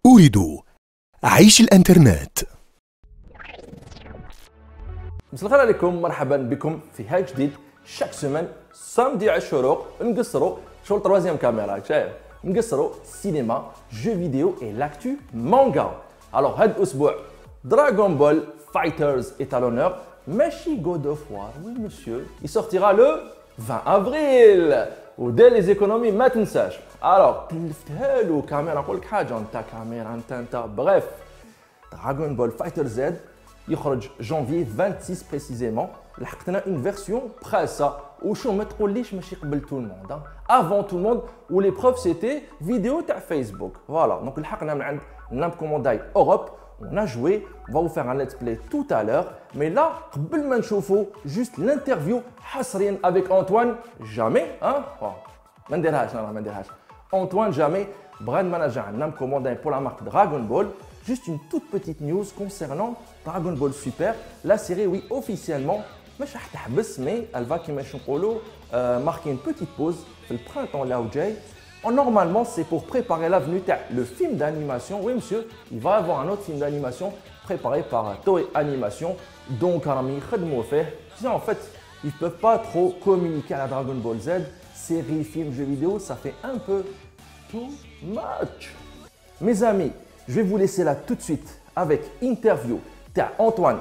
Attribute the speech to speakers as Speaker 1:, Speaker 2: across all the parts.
Speaker 1: أريد عيش الإنترنت.
Speaker 2: مساء الخير عليكم، مرحبا بكم في هاك جديد. شاك سيمين سامدي على الشروق نقصروا شغل تروازيام كاميرا، شايف نقصروا سينما جو فيديو اي لاكتو مانغا. الوغ هاد الاسبوع دراغون بول فايترز ايت à l'honneur ماشي جود اوف وار، وي مسيو يسورتيغا لو 20 افريل ودير لي زيكونومي ما تنساش. الوغ كلفتها له كاميرا، نقول لك حاجه انت كاميرا انت بريف. دراغون بول فايتر زد يخرج جانفي 26 بريسيزيمون. لحقتنا اون فيرسيون بريسا وشو ما تقوليش ماشي قبل تو الموند، افون تو الموند، ولي بروف سيتي فيديو تاع فيسبوك. فوالا دونك لحقنا من عند نامكو مونداي اوروب. On a joué, on va vous faire un let's play tout à l'heure. Mais là, قبل ما نشوفوا juste l'interview حصريا avec Antoine Jamais, hein? ما نديرهاش ما نديرهاش. Antoine Jamais, brand manager Namco Bandai pour la marque Dragon Ball. Juste une toute petite news concernant Dragon Ball Super. La série, oui, officiellement, مش راح تحبس, mais elle va, كيما نقولوا, marquer une petite pause في البرنtemps là où جاي. Normalement, c'est pour préparer l'avenue le film d'animation. Oui, monsieur, il va y avoir un autre film d'animation préparé par Toei Animation. Donc, en fait, ils ne peuvent pas trop communiquer à la Dragon Ball Z. Série, film, jeux vidéo, ça fait un peu too much. Mes amis, je vais vous laisser là tout de suite avec interview Antoine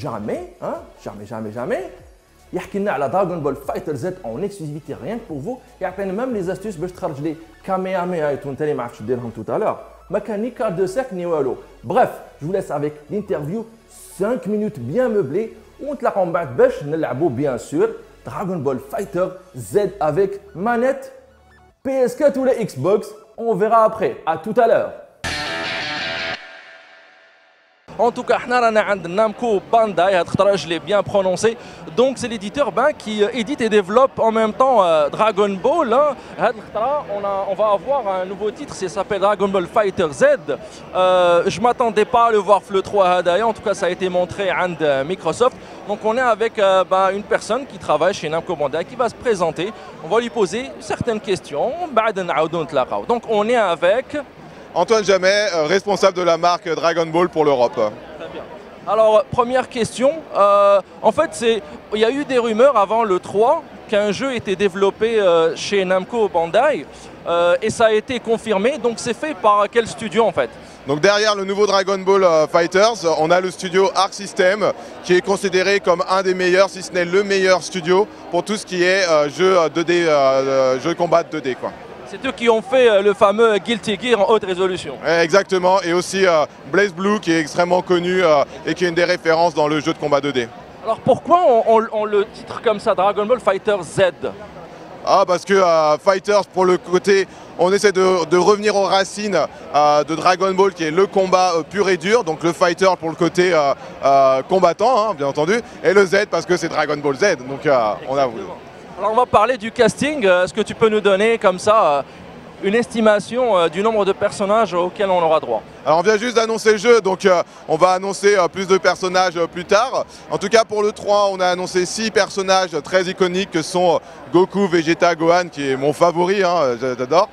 Speaker 2: Jamais, hein, jamais. يحكي لنا على دراغون بول فايتر زد اون اكسكلوزيفيتي ريان بور فو. يعطينا ميم لي زاستوس باش تخرج لي كاميامي هايتو انت اللي ما عرفتش ديرهم تو تالور. ما كان ني كارت دو سيرك ني والو. بريف جو لاس افيك لينترفيو 5 minutes بيان مبلي ونتلاقاو من بعد باش نلعبوا بيان سور دراغون بول فايتر زد افيك مانيت بي اس 4 ولا اكس بوكس. اون فيرا ابري. ا تو تالور. En tout cas, on a Namco Bandai, je l'ai bien prononcé. Donc, c'est l'éditeur qui édite et développe en même temps Dragon Ball. On va avoir un nouveau titre, ça s'appelle Dragon Ball Fighter Z. Je ne m'attendais pas à le voir le 3 en tout cas, ça a été montré à Microsoft. Donc, on est avec une personne qui travaille chez Namco Bandai qui va se présenter. On va lui poser certaines questions. Donc, on est avec
Speaker 3: Antoine Jamais, responsable de la marque Dragon Ball pour l'Europe.
Speaker 2: Très bien. Alors, première question. En fait, il y a eu des rumeurs avant le 3 qu'un jeu était développé chez Namco Bandai et ça a été confirmé. Donc, c'est fait par quel studio en fait?
Speaker 3: Donc derrière le nouveau Dragon Ball Fighters, on a le studio Arc System qui est considéré comme un des meilleurs, si ce n'est le meilleur studio pour tout ce qui est jeu 2D, jeu de combat 2D quoi.
Speaker 2: C'est eux qui ont fait le fameux Guilty Gear en haute résolution.
Speaker 3: Exactement, et aussi Blaze Blue qui est extrêmement connu et qui est une des références dans le jeu de combat 2D.
Speaker 2: Alors pourquoi on le titre comme ça, Dragon Ball Fighter Z?
Speaker 3: Parce que Fighters, pour le côté, on essaie de revenir aux racines de Dragon Ball qui est le combat pur et dur, donc le Fighter pour le côté combattant, hein, bien entendu, et le Z parce que c'est Dragon Ball Z, donc on a voulu.
Speaker 2: Alors on va parler du casting. Est-ce que tu peux nous donner comme ça une estimation du nombre de personnages auxquels on aura droit?
Speaker 3: Alors on vient juste d'annoncer le jeu, donc on va annoncer plus de personnages plus tard. En tout cas pour le 3, on a annoncé 6 personnages très iconiques que sont Goku, Vegeta, Gohan, qui est mon favori, hein, j'adore,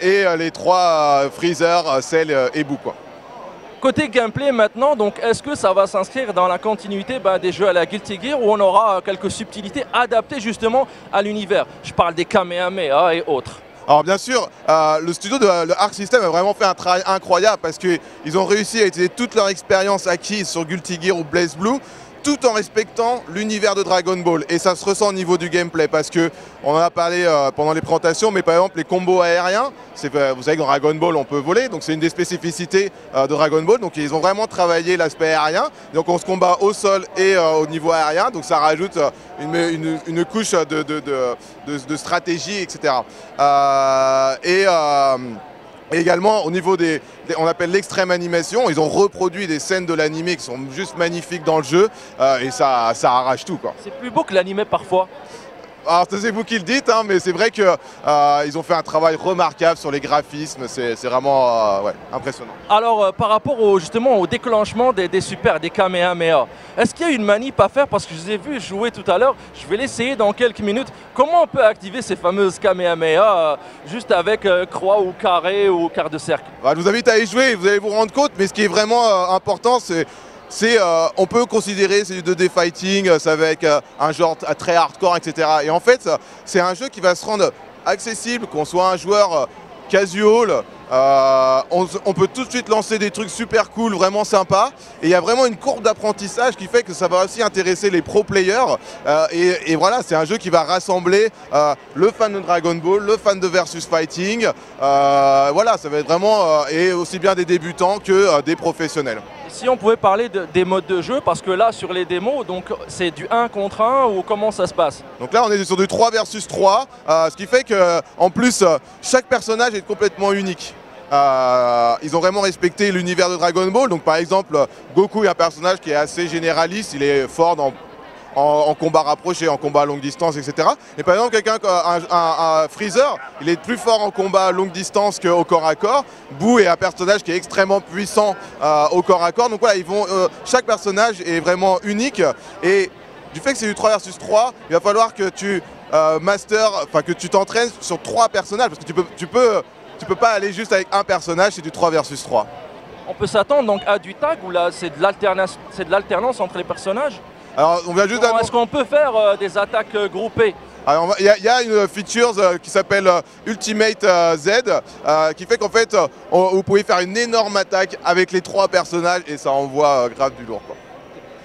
Speaker 3: et les 3 Freezer, Cell et Boo quoi.
Speaker 2: Côté gameplay maintenant, donc est-ce que ça va s'inscrire dans la continuité des jeux à la Guilty Gear ou on aura quelques subtilités adaptées justement à l'univers? Je parle des Kamehameha et autres.
Speaker 3: Alors bien sûr, le studio de Arc System a vraiment fait un travail incroyable parce qu'ils ont réussi à utiliser toute leur expérience acquise sur Guilty Gear ou Blaze Blue tout en respectant l'univers de Dragon Ball. Et ça se ressent au niveau du gameplay parce que on en a parlé pendant les présentations, mais par exemple les combos aériens, vous savez que dans Dragon Ball on peut voler, donc c'est une des spécificités de Dragon Ball. Donc ils ont vraiment travaillé l'aspect aérien, donc on se combat au sol et au niveau aérien, donc ça rajoute une couche de stratégie, etc. Et également au niveau on appelle l'extrême animation, ils ont reproduit des scènes de l'animé qui sont juste magnifiques dans le jeu et ça arrache tout quoi.
Speaker 2: C'est plus beau que l'animé parfois.
Speaker 3: Alors c'est vous qui le dites, hein, mais c'est vrai qu'ils ont fait un travail remarquable sur les graphismes, c'est vraiment ouais, impressionnant.
Speaker 2: Alors par rapport justement au déclenchement des super, des Kamehameha, est-ce qu'il y a une manip à faire? Parce que je vous ai vu jouer tout à l'heure, je vais l'essayer dans quelques minutes. Comment on peut activer ces fameuses Kamehameha juste avec croix ou carré ou quart de cercle?
Speaker 3: Je vous invite à y jouer, vous allez vous rendre compte, mais ce qui est vraiment important, on peut considérer c'est du 2D fighting, ça va avec un genre très hardcore, etc. Et en fait, c'est un jeu qui va se rendre accessible, qu'on soit un joueur casual, on peut tout de suite lancer des trucs super cool, vraiment sympas. Et il y a vraiment une courbe d'apprentissage qui fait que ça va aussi intéresser les pro players. Et voilà, c'est un jeu qui va rassembler le fan de Dragon Ball, le fan de Versus Fighting. Voilà, ça va être vraiment et aussi bien des débutants que des professionnels.
Speaker 2: Si on pouvait parler des modes de jeu, parce que là sur les démos, donc c'est du 1 contre 1 ou comment ça se passe?
Speaker 3: Donc là on est sur du 3 versus 3, ce qui fait qu'en plus chaque personnage est complètement unique. Ils ont vraiment respecté l'univers de Dragon Ball. Donc par exemple Goku est un personnage qui est assez généraliste, il est fort en combat rapproché, en combat à longue distance, etc. Et par exemple, quelqu'un comme un Freezer, il est plus fort en combat à longue distance qu'au corps à corps. Boo est un personnage qui est extrêmement puissant au corps à corps. Donc voilà, chaque personnage est vraiment unique. Et du fait que c'est du 3 versus 3, il va falloir que tu que tu t'entraînes sur 3 personnages. Parce que tu peux pas aller juste avec un personnage, c'est du 3 versus 3.
Speaker 2: On peut s'attendre donc à du tag ou là c'est de l'alternance entre les personnages?
Speaker 3: Alors, on vient juste
Speaker 2: est-ce qu'on peut faire des attaques groupées?
Speaker 3: Alors, il y a une feature qui s'appelle Ultimate Z, qui fait qu'en fait, vous pouvez faire une énorme attaque avec les 3 personnages et ça envoie grave du lourd, quoi.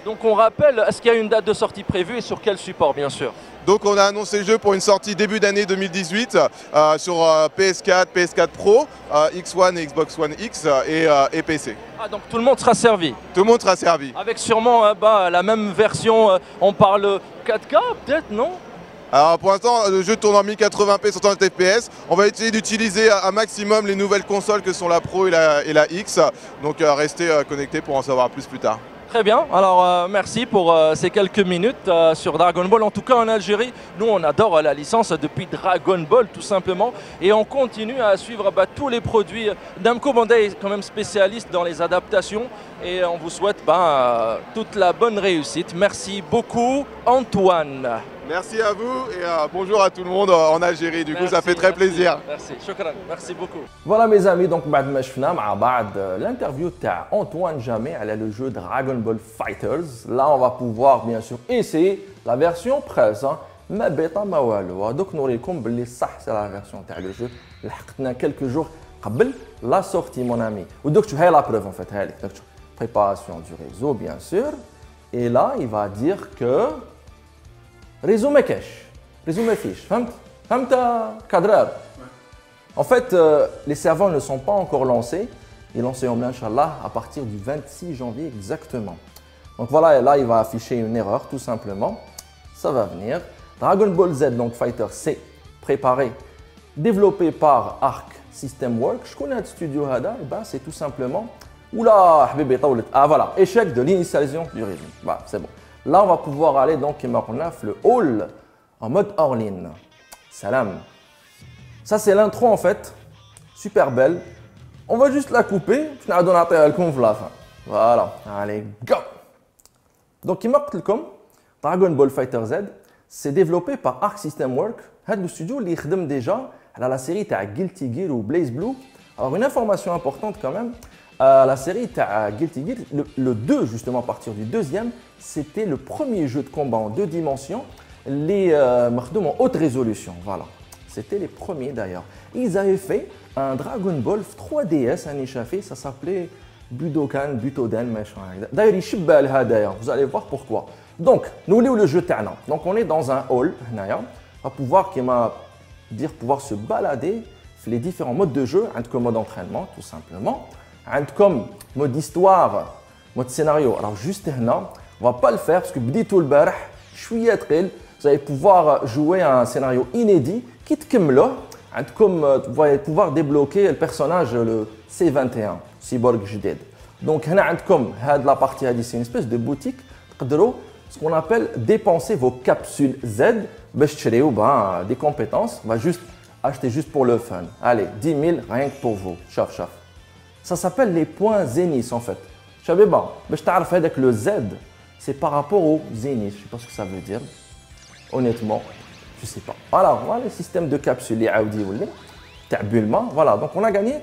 Speaker 2: Donc on rappelle, est-ce qu'il y a une date de sortie prévue et sur quel support bien sûr?
Speaker 3: Donc on a annoncé le jeu pour une sortie début d'année 2018 sur PS4, PS4 Pro, X1 et Xbox One X et PC.
Speaker 2: Ah donc tout le monde sera servi?
Speaker 3: Tout le monde sera servi.
Speaker 2: Avec sûrement la même version, on parle 4K peut-être, non?
Speaker 3: Alors pour l'instant le jeu tourne en 1080p 60 fps, on va essayer d'utiliser un maximum les nouvelles consoles que sont la Pro et la X, donc restez connectés pour en savoir plus tard.
Speaker 2: Très bien, alors merci pour ces quelques minutes sur Dragon Ball. En tout cas en Algérie, nous on adore la licence depuis Dragon Ball tout simplement. Et on continue à suivre tous les produits. Namco Bandai est quand même spécialiste dans les adaptations. Et on vous souhaite toute la bonne réussite. Merci beaucoup Antoine.
Speaker 3: Merci à vous et bonjour à tout le monde en Algérie. Du coup, ça fait très plaisir.
Speaker 2: Merci, shukran, merci beaucoup. Voilà mes amis, donc بعد ما شفنا مع بعض l'interview تاع Antoine Jamé على le jeu Dragon Ball Fighters. Là, on va pouvoir bien sûr essayer la version presse. ما بيطا ما والو. دوك نوريكم باللي صح c'est la version تاع le jeu. لحقتنا quelques jours قبل la sortie mon ami. ودوك تشوف هاي la preuve en fait. هاي دوك تشوف préparation du réseau bien sûr. Et là, il va dire que réseau ما كاش réseau ما فيش فهمت كادرار. En fait les serveurs ne sont pas encore lancés, ils lanceront inchallah à partir du 26 janvier exactement. Donc voilà, et là il va afficher une erreur tout simplement, ça va venir. Dragon Ball Z donc Fighter C préparé, développé par Arc System Works. Je connais le studio Hada, et ben c'est tout simplement oula habibi طولت. Ah voilà, échec de l'initialisation du régime. Bah, c'est bon. Là, on va pouvoir aller donc le hall en mode hors-ligne. Salam. Ça, c'est l'intro en fait. Super belle. On va juste la couper. Je vais donner la fin. Voilà. Allez, go. Donc, Dragon Ball Fighter Z, c'est développé par Arc System Works. C'est le studio qui travaille déjà à la série Guilty Gear ou Blaze Blue. Alors, une information importante quand même. La série Guilty Gear, le 2 justement à partir du deuxième, c'était le premier jeu de combat en 2 dimensions, les en haute résolution, voilà. C'était les premiers d'ailleurs. Ils avaient fait un Dragon Ball 3DS, un échappé, ça s'appelait Budokan, Butoden, machin. D'ailleurs, il chibbal d'ailleurs, vous allez voir pourquoi. Donc, nous le jeu Tana. Donc, on est dans un hall, on va pouvoir, pouvoir se balader les différents modes de jeu, un mode d'entraînement tout simplement. Comme mode histoire, mode scénario. Alors juste là, on va pas le faire parce que بديتو البارح شويه ثقيل. Vous allez pouvoir jouer un scénario inédit qui تكمله. Vous allez pouvoir débloquer le personnage le C21 Cyborg جديد. Donc هنا عندكم هاد la partie هذه c'est une espèce de boutique تقدروا ce qu'on appelle dépenser vos capsules Z, des compétences. On va juste acheter juste pour le fun. Allez, 10 000 rien que pour vous. Chaf, chaf. Ça s'appelle les points Zénith en fait. Chabeba, avec le Z, c'est par rapport au Zénith. Je ne sais pas ce que ça veut dire. Honnêtement, je ne sais pas. Voilà, voilà le système de capsules, les Audi ou les Bulma. Voilà, donc on a gagné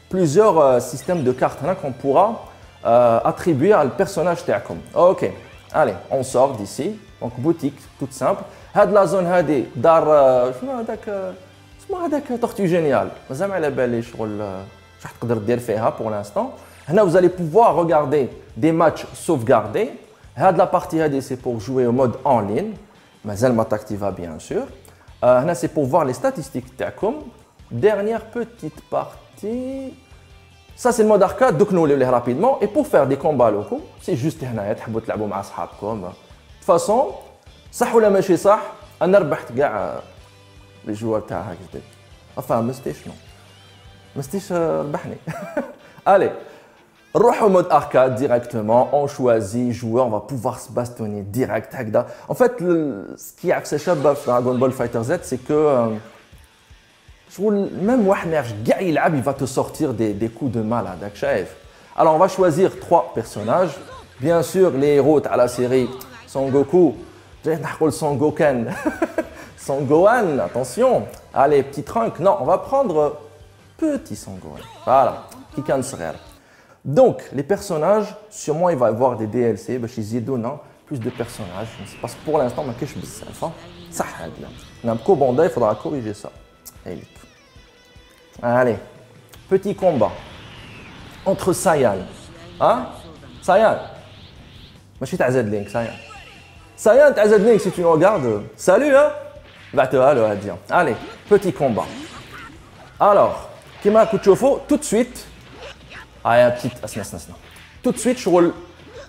Speaker 2: plusieurs systèmes de cartes qu'on pourra attribuer à le personnage Théacom. Ok, allez, on sort d'ici. Donc boutique, toute simple. Had la zone hadi dar tortue géniale. مازال على بالي شغل راح تقدر دير فيها pour l'instant. Là vous allez pouvoir regarder des matchs sauvegardés. Had la partie hadi c'est pour jouer au mode en ligne. مازال ما t'activa bien sûr. Là c'est pour voir les statistiques Théacom. Dernière petite partie. Ça c'est le mode arcade, donc nous le rapidement. Et pour faire des combats locaux, c'est juste هنايا تحبوا تلعبوا مع اصحابكم. De toute façon, صح ولا ماشي صح؟ انا ربحت كاع les joueurs تاع هاك جديد. Enfin, مستيش non. مستيش ربحني. Allez, نروح au mode arcade directement. On choisit joueur, on va pouvoir se bastonner direct هكذا. En fait, ce qui a fait شابه في Dragon Ball Fighter Z, c'est que même il va te sortir des coups de malade. Alors on va choisir 3 personnages. Bien sûr, les héros à la série Son Goku, Son Goken, Son Gohan, attention. Allez, petit Trunk. Non, on va prendre petit Son Gohan. Voilà, Kikan Srer. Donc, les personnages, sûrement il va y avoir des DLC. Plus de personnages. Parce que pour l'instant, on a quelque chose. Ça, il faudra corriger ça. Allez, petit combat entre Saiyan. Hein? Saiyan. Je suis Link, Saiyan. Saiyan, Link, si tu nous regardes, salut, hein? Va-te-à le dire. Allez, petit combat. Alors, Kima Kuchofo, tout de suite. Ah, il y a un petit. Tout de suite, je roule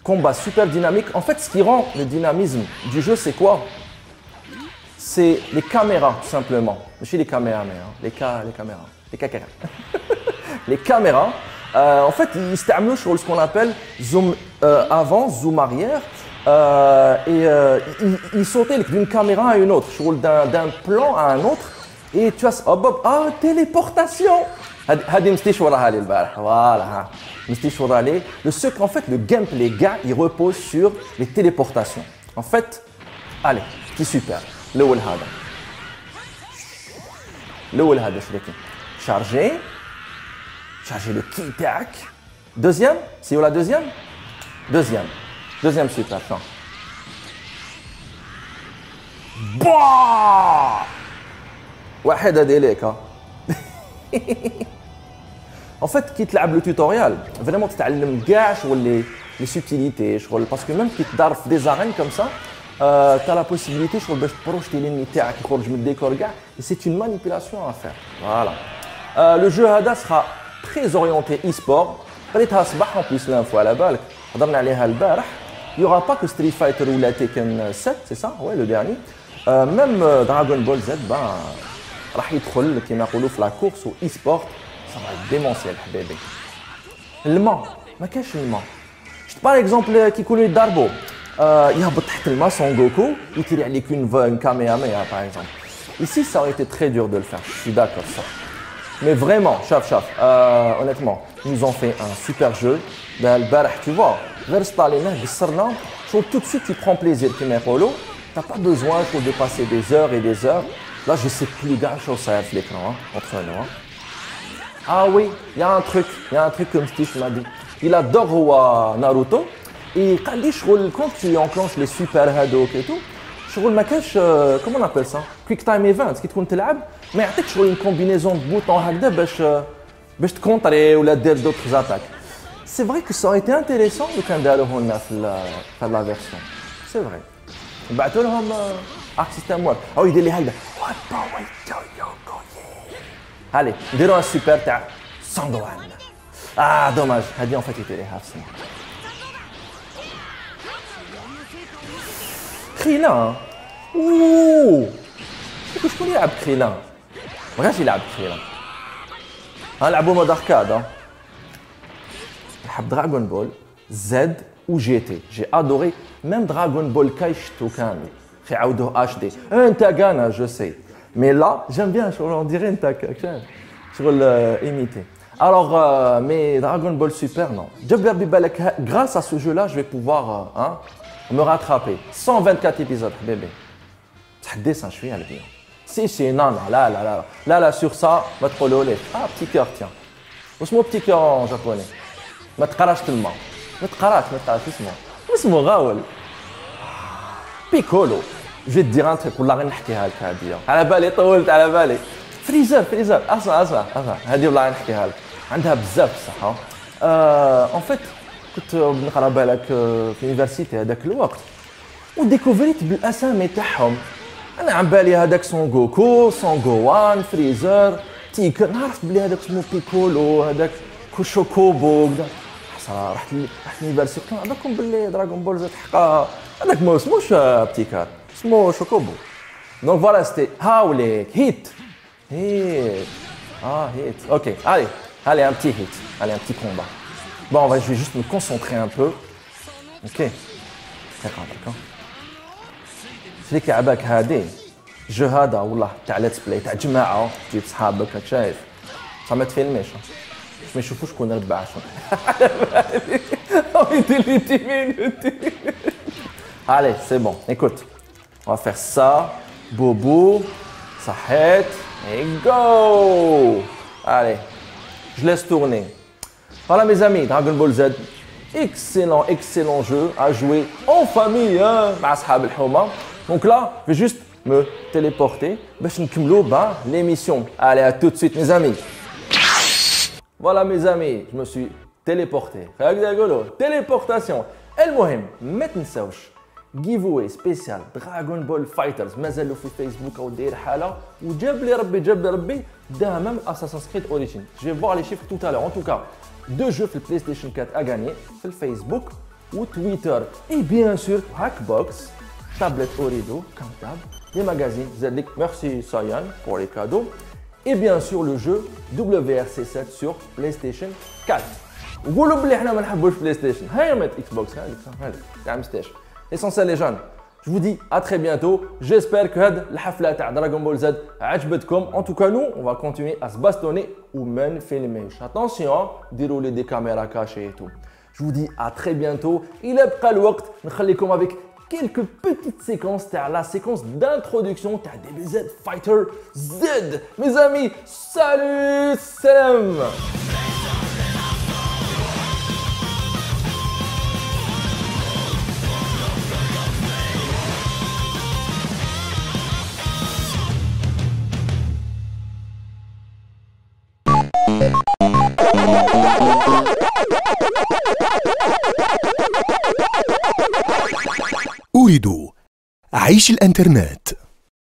Speaker 2: combat super dynamique. En fait, ce qui rend le dynamisme du jeu, c'est quoi? C'est les caméras, tout simplement. Je suis les caméras, mais les caméras. Les caméras. Les caméras, en fait, ils s'amènent sur ce qu'on appelle zoom avant, zoom arrière. Et ils sautaient d'une caméra à une autre, d'un plan à un autre. Et tu as. Ah, téléportation! Voilà. Le secret, en fait, le gameplay, gars, il repose sur les téléportations. En fait, allez, c'est super. Le charger le ki tac. Deuxième, c'est où la deuxième? Deuxième super champ. Bah! واحد هذه ليك. En fait, qui te l'a le tutoriel, vraiment tu t'allumes gâche les subtilités, parce que même qui te darf des arènes comme ça, tu as la possibilité de projeter l'ennemi qui décor et c'est une manipulation à faire. Voilà. Le jeu Hada sera très orienté e-sport. En plus, l'info à la balle, il n'y aura pas que Street Fighter ou la Tekken 7, c'est ça? Ouais, le dernier. Même Dragon Ball Z, راح يدخل كما يقولوا في لا كورس و اي سبورت ça va être démentiel حبيبي. الماء ما كاينش الماء. شفت باغ اكزومبل كيكونوا يضربوا يهبط تحت الماء سون غوكو يتيري عليك une كامياميا par exemple. Ici ça aurait été très dur de le faire, je suis d'accord ça. Mais vraiment, honnêtement, ils nous ont fait un super jeu. البارح tu vois, غير سطاليناه قصرنا شغل tout de suite tu prends plaisir كما يقولوا. T'as pas besoin de passer des heures et des heures. Là, je sais plus grand-chose ça à l'écran, entre nous. Hein. Ah oui, il y a un truc comme Steve m'a dit. Il adore Naruto. Et quand tu enclenches les super Hadok et tout, comment on appelle ça? Quick Time Event, qui te compte l'ab, mais il y a une combinaison de boutons pour te contrer ou d'autres attaques. C'est vrai que ça aurait été intéressant de faire la version. C'est vrai. بعثوا لهم ارك سيستم وورك او يدير لي هكذا allez نديروا السوبر تاع سانغوان دوماج هذه اون فات يديريها في السنة خيلان اوه شكون يلعب خيلان ما كانش يلعب خيلان نلعبوا مود اركاد نحب دراغون بول زد ou GT. J'ai adoré, même Dragon Ball Kai شفتو كامل. يعاودوه HD. انت كانا je sais. Mais là, j'aime bien, on dirait un tac, شغل imité. Alors, mais Dragon Ball Super, non. Grâce à ce jeu-là, je vais pouvoir me rattraper. 124 épisodes, bébé. تحدي ça, je suis à bien. Si, non, là, sur ça, ما تقولوليش. Ah, petit cœur, tiens. واسمه petit cœur en japonais. ما تقراش تما. ما تقراش اسمه غاول. Piccolo. Je vais te dire un truc, والله غير نحكيها لك هذه. على بالي طولت على بالي. فريزر اسمع هذه والله غير نحكيها لك. عندها بزاف الصح. ان فيت كنت بنقرا بالك في اليونيفرسيتي هذاك الوقت وديكوفريت بالاسامي تاعهم. انا عم بالي هذاك سون جوكو، سون جوان، فريزر، تيكر، نعرف بلي هذاك اسمه بيكولو، هذاك كوشوكوبو كذا. صراحه رحت اليونيفرسيتي كنعرفكم باللي دراغون بول زاد حقا هذاك ما اسموش بتيكار، اسمه شوكوبو. دونك فوالا سيتي هاوليك هيت. Ok, allez, un petit hit, allez, un petit combat. Bon, je vais juste me concentrer un peu. Ok. D'accord. Je vais كعبك هادي. جو هذا والله تاع ليتس بلاي تاع جماعة تجيب صحابك هاك شايف. صح ما تفيلميش. باش ما يشوفوش شكون ربع شنو. Allez, c'est bon. Écoute, on va faire ça. Bobo, Sahet. Et go! Allez, je laisse tourner. Voilà mes amis, Dragon Ball Z, excellent jeu à jouer en famille, مع أصحاب الحومة. Donc là, je vais juste me téléporter باش نكملوا l'émission. Allez, à tout de suite mes amis. Voilà mes amis, je me suis téléporté. Téléportation. المهم ما تنساوش giveaway spécial Dragon Ball Fighters مازالوا في فيسبوك او داير حاله وجاب لي ربي داها même Assassin's Creed Origins. Je vais voir les chiffres tout à l'heure. En tout cas, 2 jeux في PlayStation 4 à gagner في الفيسبوك ou Twitter et bien sûr Hackbox, tablette Orido comme d'hab, les magazines Zedlik, merci Sayan pour les cadeaux et bien sûr le jeu WRC7 sur PlayStation 4. وقولوا بلي حنا ما نحبوش PlayStation. هاي مات Xbox هذيك تاع مستاش. Essentiel les jeunes, je vous dis à très bientôt. J'espère que la hafla de Dragon Ball Z عجبتكم. En tout cas, nous, on va continuer à se bastonner ou même filmer. Attention, dérouler des caméras cachées et tout. Je vous dis à très bientôt. Il est prêt le وقت نخليكم avec quelques petites séquences. La séquence d'introduction de DBZ Fighter Z. Mes amis, salut, salam.
Speaker 1: أريد عيش الإنترنت.